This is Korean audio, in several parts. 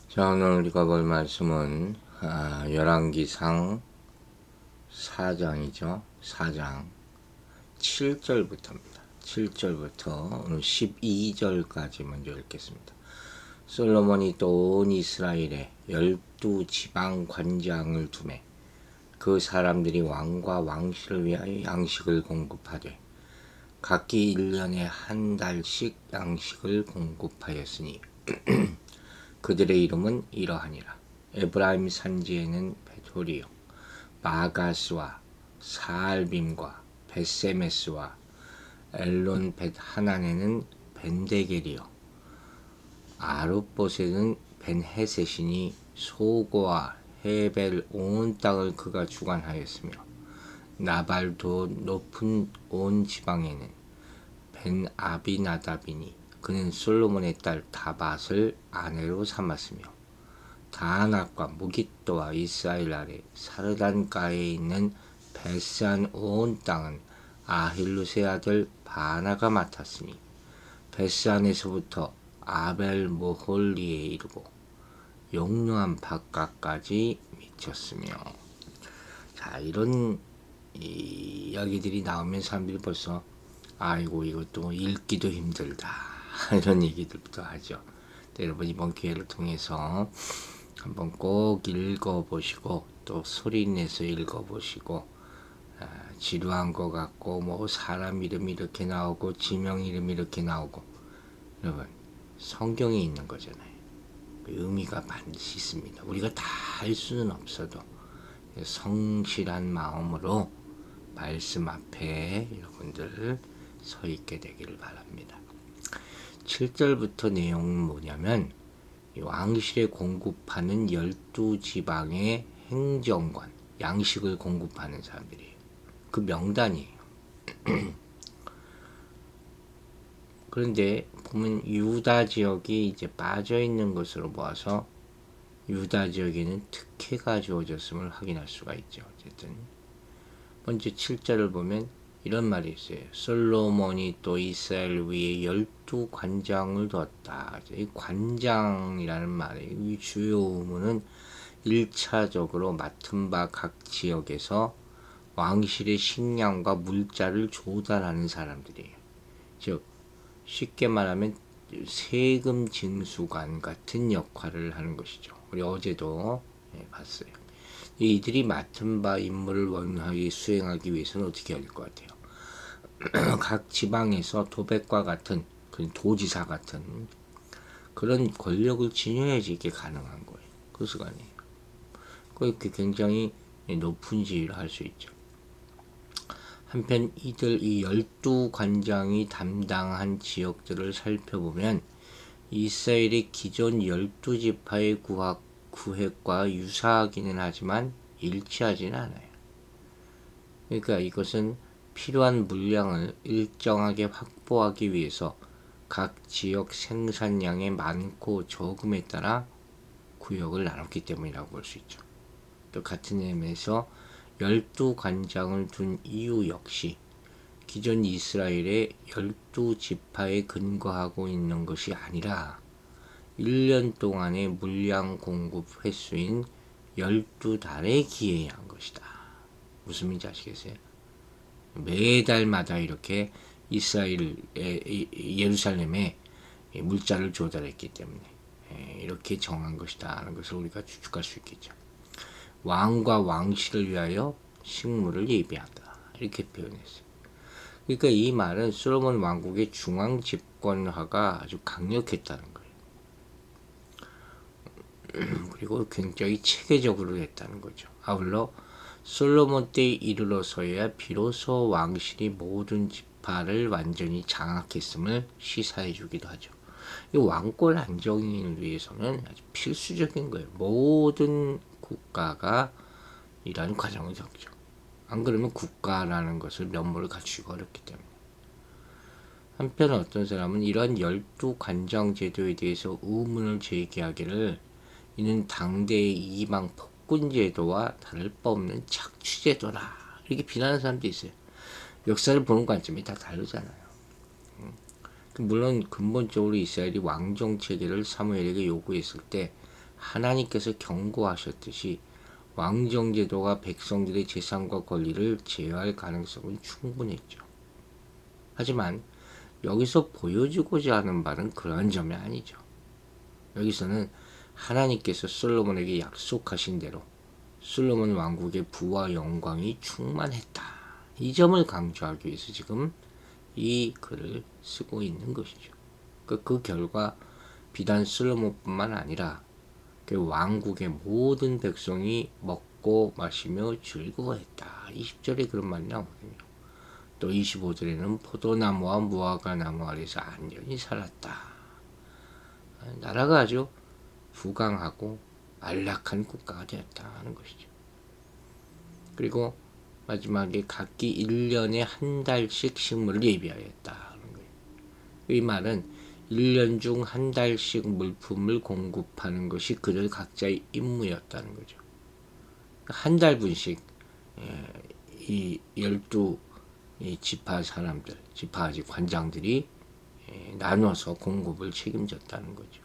자, 오늘 우리가 볼 말씀은 열왕기상 4장이죠. 4장 7절부터입니다. 7절부터 오늘 12절까지 먼저 읽겠습니다. 솔로몬이 또 온 이스라엘에 12지방 관장을 두매 그 사람들이 왕과 왕실을 위하여 양식을 공급하되 각기 1년에 한 달씩 양식을 공급하였으니 그들의 이름은 이러하니라. 에브라임 산지에는 베토리요, 마가스와 사알빔과 벳세메스와 엘론 벳 하난에는 벤데겔이요, 아룻보셋은 벤헤셋이니 소고와 헤벨 온 땅을 그가 주관하였으며 나발도 높은 온 지방에는 벤 아비나답이니 그는 솔로몬의 딸 다밧을 아내로 삼았으며 다낙과 무깃도와 이스라엘 아래 사르단가에 있는 베스안 온 땅은 아힐루세 아들 바나가 맡았으니 베스안에서부터 아벨 모홀리에 이르고 용루한 바깥까지 미쳤으며. 자, 이런 이야기들이 나오면 사람들이 벌써 아이고 이것도 읽기도 힘들다 이런 얘기들부터 하죠. 여러분 이번 기회를 통해서 한번 꼭 읽어보시고 또 소리내서 읽어보시고 지루한 것 같고 뭐 사람 이름이 이렇게 나오고 지명 이름이 이렇게 나오고 여러분 성경에 있는 거잖아요. 의미가 반드시 있습니다. 우리가 다 할 수는 없어도 성실한 마음으로 말씀 앞에 여러분들 서 있게 되기를 바랍니다. 7절부터 내용은 뭐냐면 왕실에 공급하는 12지방의 행정관, 양식을 공급하는 사람들이에요. 그 명단이에요. 그런데 보면 유다 지역이 이제 빠져 있는 것으로 보아서 유다 지역에는 특혜가 주어졌음을 확인할 수가 있죠. 어쨌든 먼저 7절을 보면 이런 말이 있어요. 솔로몬이 또 이스라엘 위에 12관장을 두었다. 이 관장이라는 말의 이 주요 의무는 1차적으로 맡은 바 각 지역에서 왕실의 식량과 물자를 조달하는 사람들이에요. 즉 쉽게 말하면 세금 징수관 같은 역할을 하는 것이죠. 우리 어제도 봤어요. 이들이 맡은 바 임무를 원활히 수행하기 위해서는 어떻게 해야 될 것 같아요? 각 지방에서 도백과 같은 도지사 같은 그런 권력을 지녀야지 이게 가능한 거예요. 그 시간이에요. 그렇게 굉장히 높은 지위를 할 수 있죠. 한편 이들 이 12관장이 담당한 지역들을 살펴보면 이스라엘의 기존 12지파의 구획과 유사하기는 하지만 일치하지는 않아요. 그러니까 이것은 필요한 물량을 일정하게 확보하기 위해서 각 지역 생산량의 많고 적음에 따라 구역을 나눴기 때문이라고 볼 수 있죠. 또 같은 의미에서 12관장을 둔 이유 역시 기존 이스라엘의 12지파에 근거하고 있는 것이 아니라 1년 동안의 물량 공급 횟수인 12달에 기해한 것이다. 무슨 말인지 아시겠어요? 매달마다 이렇게 이스라엘 예루살렘에 물자를 조달했기 때문에 이렇게 정한 것이다 하는 것을 우리가 추측할 수 있겠죠. 왕과 왕실을 위하여 식물을 예비한다 이렇게 표현했어요. 그러니까 이 말은 솔로몬 왕국의 중앙 집권화가 아주 강력했다는 거예요. 그리고 굉장히 체계적으로 했다는 거죠. 아울러 솔로몬 때에 이르러서야 비로소 왕실이 모든 지파를 완전히 장악했음을 시사해 주기도 하죠. 이 왕권 안정을 위해서는 아주 필수적인 거예요. 모든 국가가 이러한 과정을 겪죠. 안 그러면 국가라는 것을 면모를 갖추기가 어렵기 때문에. 한편 어떤 사람은 이러한 12관장 제도에 대해서 의문을 제기하기를 이는 당대의 이방 폭군 제도와 다를 바 없는 착취 제도라 이렇게 비난하는 사람도 있어요. 역사를 보는 관점이 다 다르잖아요. 물론 근본적으로 이스라엘이 왕정 체계를 사무엘에게 요구했을 때 하나님께서 경고하셨듯이 왕정제도가 백성들의 재산과 권리를 제어할 가능성은 충분했죠. 하지만 여기서 보여주고자 하는 바는 그런 점이 아니죠. 여기서는 하나님께서 솔로몬에게 약속하신 대로 솔로몬 왕국의 부와 영광이 충만했다. 이 점을 강조하기 위해서 지금 이 글을 쓰고 있는 것이죠. 그 결과 비단 솔로몬뿐만 아니라 그 왕국의 모든 백성이 먹고 마시며 즐거워했다. 20절에 그런 말이 나오거든요. 또 25절에는 포도나무와 무화과 나무 아래서 안전히 살았다. 나라가 아주 부강하고 안락한 국가가 되었다는 것이죠. 그리고 마지막에 각기 1년에 한 달씩 식물을 예비하였다는 거예요. 이 말은 1년 중 한 달씩 물품을 공급하는 것이 그들 각자의 임무였다는 거죠. 한 달분씩 이 12 지파 사람들, 지파 관장들이 나눠서 공급을 책임졌다는 거죠.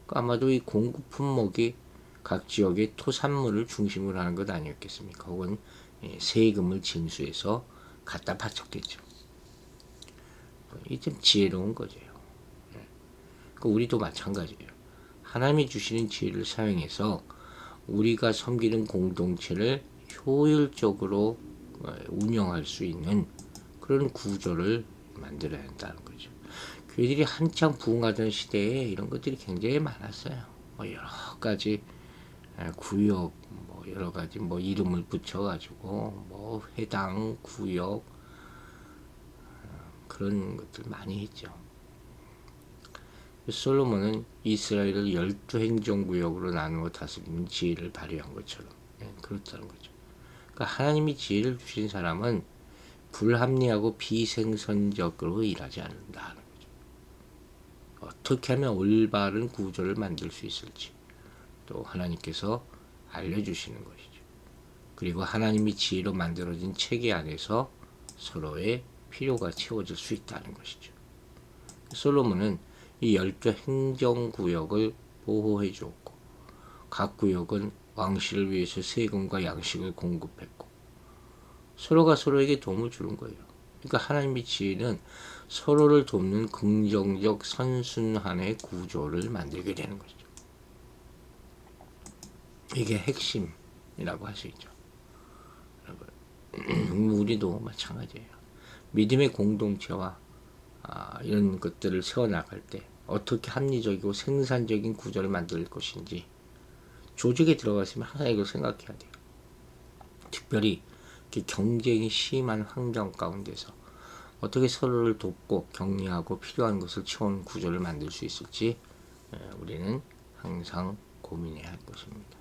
아마도 이 공급 품목이 각 지역의 토산물을 중심으로 하는 것 아니었겠습니까? 혹은 세금을 징수해서 갖다 바쳤겠죠. 이 좀 지혜로운 거죠. 우리도 마찬가지예요. 하나님이 주시는 지혜를 사용해서 우리가 섬기는 공동체를 효율적으로 운영할 수 있는 그런 구조를 만들어야 한다는 거죠. 교회들이 한창 부흥하던 시대에 이런 것들이 굉장히 많았어요. 여러 가지 구역, 여러 가지 이름을 붙여가지고 회당, 구역 그런 것들 많이 했죠. 솔로몬은 이스라엘을 12행정구역으로 나누어 다스리는 지혜를 발휘한 것처럼 그렇다는 거죠. 그러니까 하나님이 지혜를 주신 사람은 불합리하고 비생산적으로 일하지 않는다는 거죠. 어떻게 하면 올바른 구조를 만들 수 있을지 또 하나님께서 알려주시는 것이죠. 그리고 하나님이 지혜로 만들어진 체계 안에서 서로의 필요가 채워질 수 있다는 것이죠. 솔로몬은 이 12행정구역을 보호해 주었고 각 구역은 왕실을 위해서 세금과 양식을 공급했고 서로가 서로에게 도움을 주는 거예요. 그러니까 하나님의 지혜는 서로를 돕는 긍정적 선순환의 구조를 만들게 되는 것이죠. 이게 핵심이라고 할 수 있죠. 우리도 마찬가지예요. 믿음의 공동체와 이런 것들을 세워나갈 때 어떻게 합리적이고 생산적인 구조를 만들 것인지 조직에 들어갔으면 항상 이걸 생각해야 돼요. 특별히 경쟁이 심한 환경 가운데서 어떻게 서로를 돕고 격려하고 필요한 것을 채우는 구조를 만들 수 있을지 우리는 항상 고민해야 할 것입니다.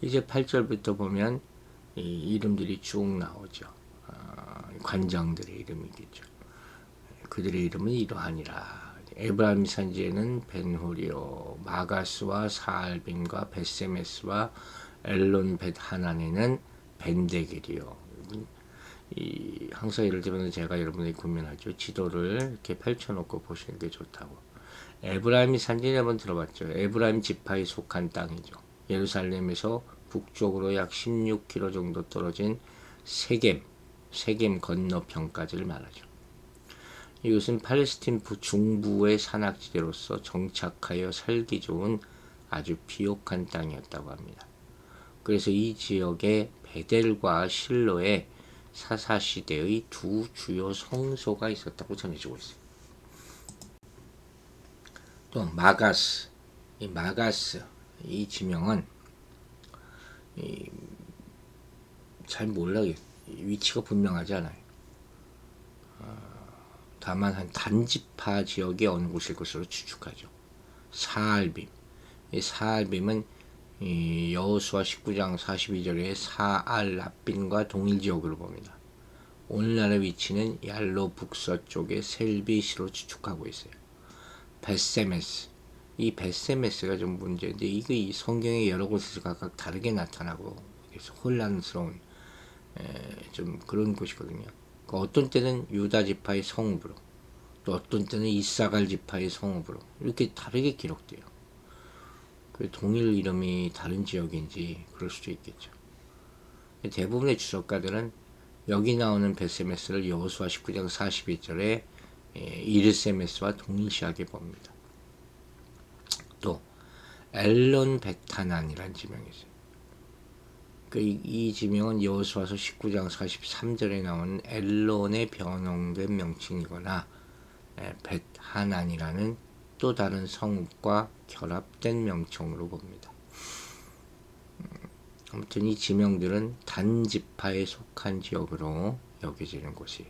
이제 8절부터 보면 이 이름들이 쭉 나오죠. 관장들의 이름이겠죠. 그들의 이름은 이러하니라. 에브라임 산지에는 벤후리오, 마가스와 사알빔과 벳세메스와 엘론 벳 하난에는 벤데겔이요. 항상 예를 들면 제가 여러분에게 고민하죠. 지도를 이렇게 펼쳐놓고 보시는 게 좋다고. 에브라임 산지를 한번 들어봤죠. 에브라임 지파에 속한 땅이죠. 예루살렘에서 북쪽으로 약 16km 정도 떨어진 세겜 건너편까지를 말하죠. 이것은 팔레스틴 중부의 산악지대로서 정착하여 살기 좋은 아주 비옥한 땅이었다고 합니다. 그래서 이 지역에 베델과 실로에 사사시대의 두 주요 성소가 있었다고 전해지고 있어요. 또 마가스, 이 지명은 잘 몰라요. 위치가 분명하지 않아요. 다만 한 단지파 지역의 어느 곳일 것으로 추측하죠. 사알빔. 이 사알빔은 여호수아 19장 42절의 사알라빈과 동일 지역으로 봅니다. 오늘날의 위치는 얄로 북서쪽의 셀비시로 추측하고 있어요. 벳세메스. 이 벳세메스가 좀 문제인데 이거 이 성경의 여러 곳에서 각각 다르게 나타나고 그래서 혼란스러운 좀 그런 곳이거든요. 어떤 때는 유다 지파의 성읍으로 또 어떤 때는 이사갈 지파의 성읍으로 이렇게 다르게 기록돼요. 그 동일 이름이 다른 지역인지 그럴 수도 있겠죠. 대부분의 주석가들은 여기 나오는 베세메스를 여호수아 19장 42절에 이르세메스와 동일시하게 봅니다. 또 엘론 베타난이라는 지명이 있어요. 이 지명은 여호수아서 19장 43절에 나오는 엘론의 변형된 명칭이거나 벳하난이라는 또 다른 성읍과 결합된 명칭으로 봅니다. 아무튼 이 지명들은 단지파에 속한 지역으로 여겨지는 곳이에요.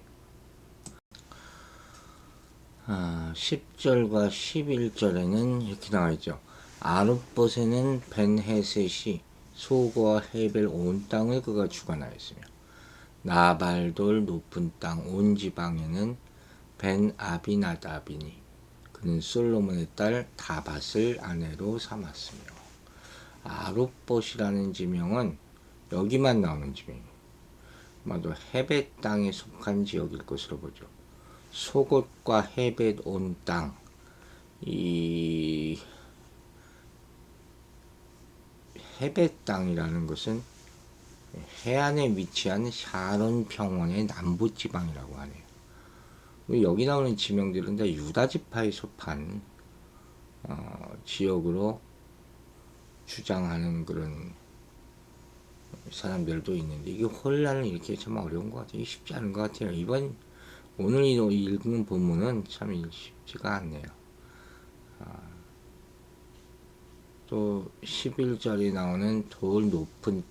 10절과 11절에는 이렇게 나와있죠. 아룻봇에는 벤헤셋이 소고와 헤벨 온 땅을 그가 주관하였으며 나발돌 높은 땅 온 지방에는 벤 아비나답이니 그는 솔로몬의 딸 다밧을 아내로 삼았으며. 아룻봇이라는 지명은 여기만 나오는 지명이에요. 아마도 헤벳 땅에 속한 지역일 것으로 보죠. 소곳과 헤벳 온 땅, 이 헤벳 땅이라는 것은 해안에 위치한 샤론 평원의 남부 지방이라고 하네요. 여기 나오는 지명들은 다 유다 지파에 속한 지역으로 주장하는 그런 사람들도 있는데, 이게 혼란을 이렇게 참 어려운 것 같아요. 쉽지 않은 것 같아요. 오늘 읽는 본문은 참 쉽지가 않네요. 또 11절에 나오는 돌 높은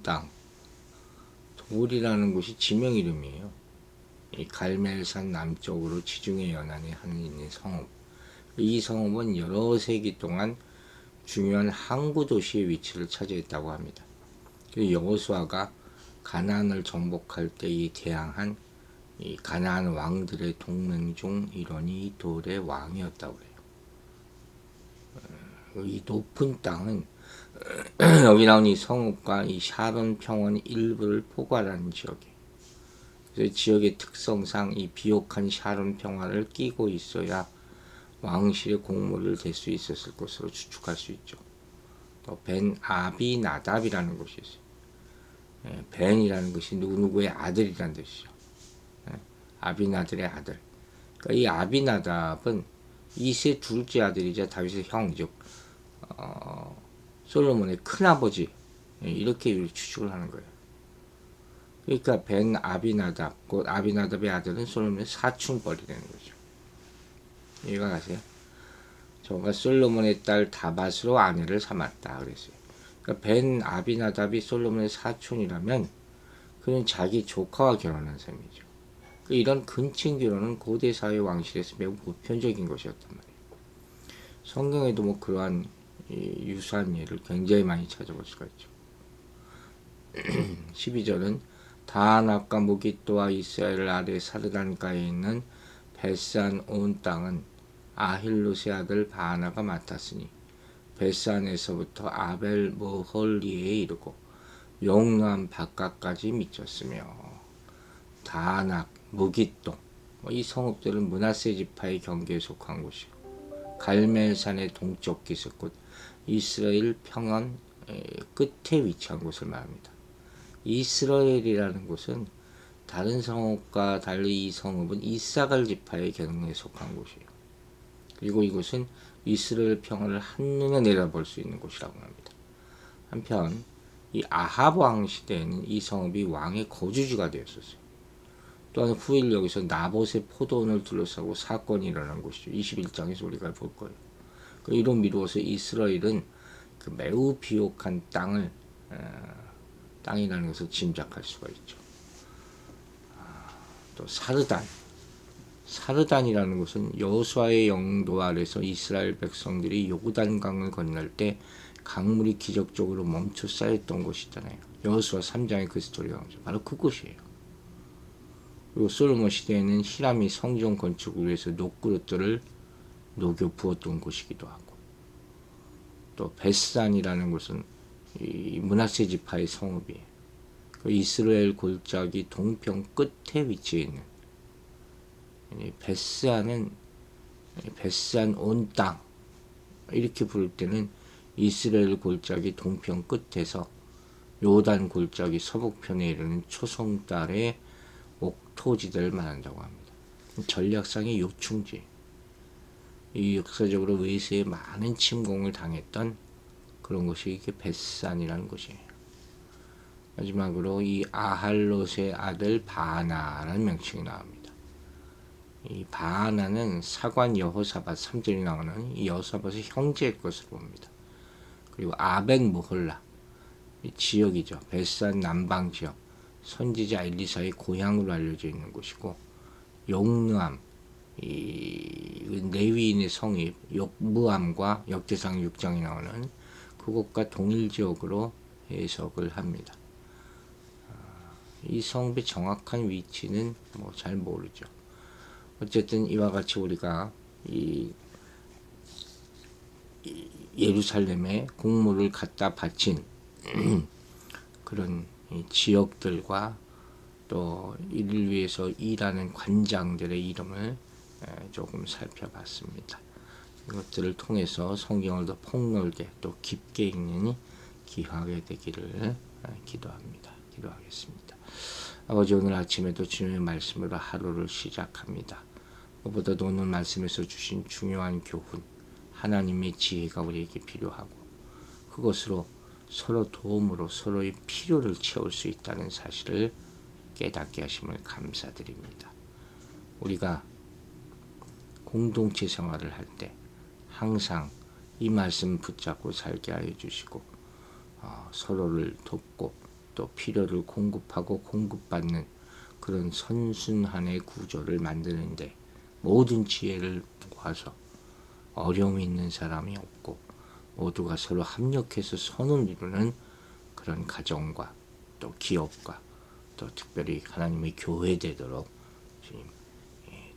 땅, 돌이라는 곳이 지명 이름이에요. 이 갈멜산 남쪽으로 지중해 연안에 있는 성읍. 이 성읍은 여러 세기 동안 중요한 항구 도시의 위치를 차지했다고 합니다. 여호수아가 가나안을 정복할 때에 대항한 이 가나안 왕들의 동맹 중 일원이 이 돌의 왕이었다고 해요. 이 높은 땅은 여기 나온 이 성읍과 이 샤론 평원 일부를 포괄하는 지역이에요. 그래서 지역의 특성상 이 비옥한 샤론 평화를 끼고 있어야 왕실의 공무를 댈 수 있었을 것으로 추측할 수 있죠. 또 벤 아비나답이라는 곳이 있어요. 벤이라는 것이 누구누구의 아들이라는 뜻이죠. 아비나들의 아들. 그러니까 이 아비나답은 이세 둘째 아들이자 다윗의 형, 즉 솔로몬의 큰아버지, 이렇게 추측을 하는 거예요. 그러니까 벤 아비나답, 곧 아비나답의 아들은 솔로몬의 사촌뻘이 되는 거죠. 이해가 가세요? 저가 솔로몬의 딸 다밧으로 아내를 삼았다 그랬어요. 그러니까 벤 아비나답이 솔로몬의 사촌이라면 그는 자기 조카와 결혼한 셈이죠. 이런 근친 결혼은 고대 사회 왕실에서 매우 보편적인 것이었단 말이에요. 성경에도 그러한 유사한 예를 굉장히 많이 찾아볼 수가 있죠. 12절은 다낙과 무깃도와 이스라엘 아래 사르단가에 있는 벳산 온 땅은 아힐롯의 아들 바나가 맡았으니 벳산에서부터 아벨 모홀리에 이르고 용남 바깥까지 미쳤으며. 다낙, 무깃도, 이 성읍들은 므낫세 지파의 경계에 속한 곳이고 갈멜산의 동쪽 기슭 곧 이스라엘 평원 끝에 위치한 곳을 말합니다. 이스라엘이라는 곳은 다른 성읍과 달리 이 성읍은 이사갈 지파의 경계에 속한 곳이에요. 그리고 이곳은 이스라엘 평원을 한눈에 내다볼 수 있는 곳이라고 합니다. 한편 이 아합 왕 시대에는 이 성읍이 왕의 거주지가 되었었어요. 또한 후일 여기서 나봇의 포도원을 둘러싸고 사건이 일어난 곳이죠. 21장에서 우리가 볼 거예요. 이로 미루어서 이스라엘은 매우 비옥한 땅이라는 것을 짐작할 수가 있죠. 또 사르단이라는 것은 여호수아의 영도 아래서 이스라엘 백성들이 요단강을 건널 때 강물이 기적적으로 멈춰 쌓였던 곳이잖아요. 여호수아 3장에 그 스토리가 나오죠. 바로 그곳이에요. 그리고 솔로몬 시대에는 히람이 성전 건축을 위해서 녹그릇들을 녹여 부었던 곳이기도 하고, 또 벳산이라는 곳은 이 므낫세 지파의 성읍이에요. 이스라엘 골짜기 동편 끝에 위치해 있는 벳산은 벳산 온 땅, 이렇게 부를 때는 이스라엘 골짜기 동편 끝에서 요단 골짜기 서북편에 이르는 초성달의 옥토지대를 말한다고 합니다. 전략상의 요충지. 이 역사적으로 외세에 많은 침공을 당했던 그런 곳이 이게 벳산이라는 곳이에요. 마지막으로 이 아할롯의 아들 바하나라는 명칭이 나옵니다. 이 바하나는 사관 여호사밧 3절이 나오는 이 여호사밧의 형제의 것으로 봅니다. 그리고 아벡 무홀라 이 지역이죠. 벳산 남방 지역 선지자 엘리사의 고향으로 알려져 있는 곳이고, 용르암 이 레위인의 성읍 욕무암과 역대상 6장에 나오는 그곳과 동일 지역으로 해석을 합니다. 이 성읍의 정확한 위치는 뭐 잘 모르죠. 어쨌든 이와 같이 우리가 이 예루살렘에 공물을 갖다 바친 그런 지역들과 또 이를 위해서 일하는 관장들의 이름을 조금 살펴봤습니다. 이것들을 통해서 성경을 더 폭넓게 또 깊게 읽는 기하게 되기를 기도합니다. 기도하겠습니다. 아버지, 오늘 아침에도 주님의 말씀으로 하루를 시작합니다. 무엇보다도 오늘 말씀에서 주신 중요한 교훈, 하나님의 지혜가 우리에게 필요하고 그것으로 서로 도움으로 서로의 필요를 채울 수 있다는 사실을 깨닫게 하심을 감사드립니다. 우리가 공동체 생활을 할 때 항상 이 말씀 붙잡고 살게 하여 주시고 서로를 돕고 또 필요를 공급하고 공급받는 그런 선순환의 구조를 만드는데 모든 지혜를 모아서 어려움이 있는 사람이 없고 모두가 서로 합력해서 선을 이루는 그런 가정과 또 기업과 또 특별히 하나님의 교회 되도록 주님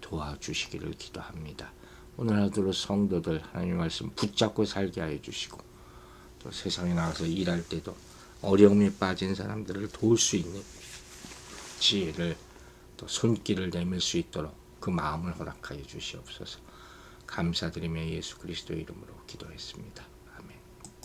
도와주시기를 기도합니다. 오늘 하루도 성도들 하나님의 말씀 붙잡고 살게 하여 주시고 또 세상에 나가서 일할 때도 어려움에 빠진 사람들을 도울 수 있는 지혜를 또 손길을 내밀 수 있도록 그 마음을 허락하여 주시옵소서. 감사드리며 예수 그리스도의 이름으로 기도했습니다.